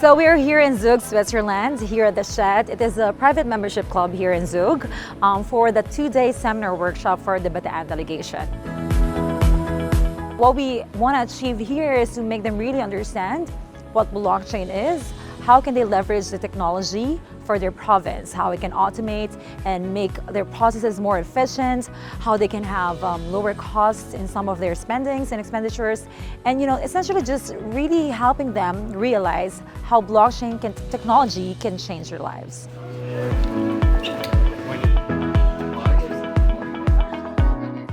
So we are here in Zug, Switzerland, here at the Shed. It is a private membership club here in Zug for the 2-day seminar workshop for the Bataan delegation. What we want to achieve here is to make them really understand what blockchain is, how can they leverage the technology for their province, how it can automate and make their processes more efficient, how they can have lower costs in some of their spendings and expenditures, and essentially just really helping them realize how blockchain technology can change their lives.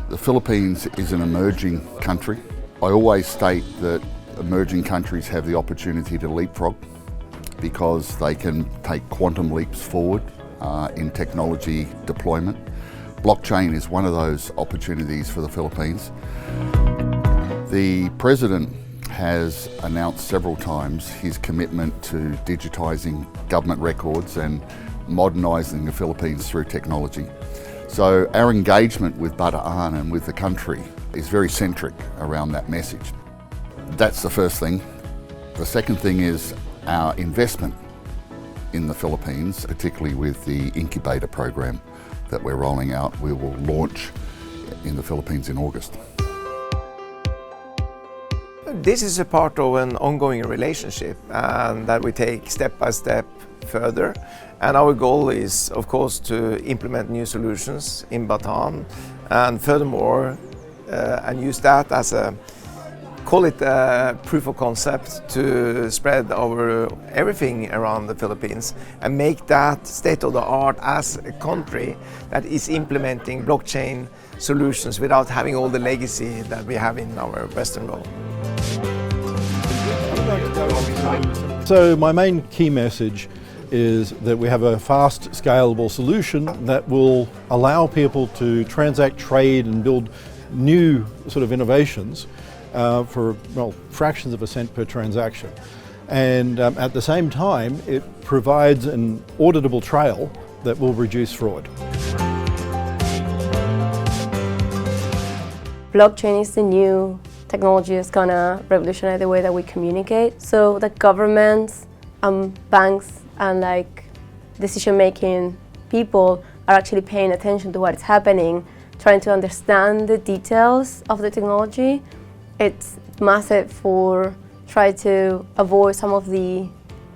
The Philippines is an emerging country. I always state that emerging countries have the opportunity to leapfrog because they can take quantum leaps forward in technology deployment. Blockchain is one of those opportunities for the Philippines. The President has announced several times his commitment to digitising government records and modernising the Philippines through technology. So our engagement with Bataan and with the country is very centric around that message. That's the first thing. The second thing is our investment in the Philippines, particularly with the incubator program that we're rolling out. We will launch in the Philippines in August. This is a part of an ongoing relationship and that we take step by step further. And our goal is, of course, to implement new solutions in Bataan and furthermore, and use that as a call it a proof of concept to spread over everything around the Philippines and make that state of the art as a country that is implementing blockchain solutions without having all the legacy that we have in our Western world. So my main key message is that we have a fast, scalable solution that will allow people to transact, trade and build new sort of innovations for fractions of a cent per transaction. And at the same time, it provides an auditable trail that will reduce fraud. Blockchain is the new technology that's gonna revolutionize the way that we communicate. So the governments, banks, and decision-making people are actually paying attention to what's happening, trying to understand the details of the technology. It's massive for trying to avoid some of the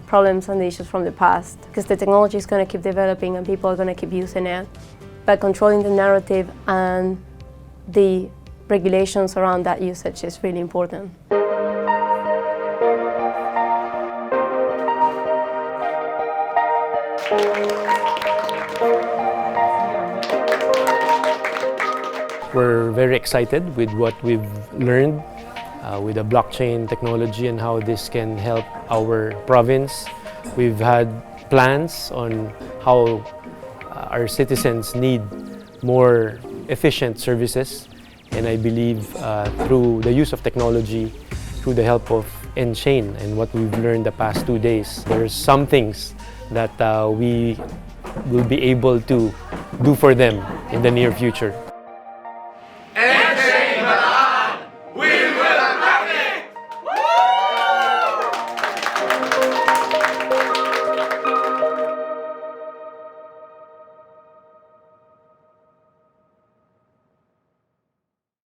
problems and the issues from the past because the technology is going to keep developing and people are going to keep using it. But controlling the narrative and the regulations around that usage is really important. We're very excited with what we've learned with the blockchain technology and how this can help our province. We've had plans on how our citizens need more efficient services, and I believe through the use of technology, through the help of Enchain and what we've learned the past 2 days, there's some things that we will be able to do for them in the near future.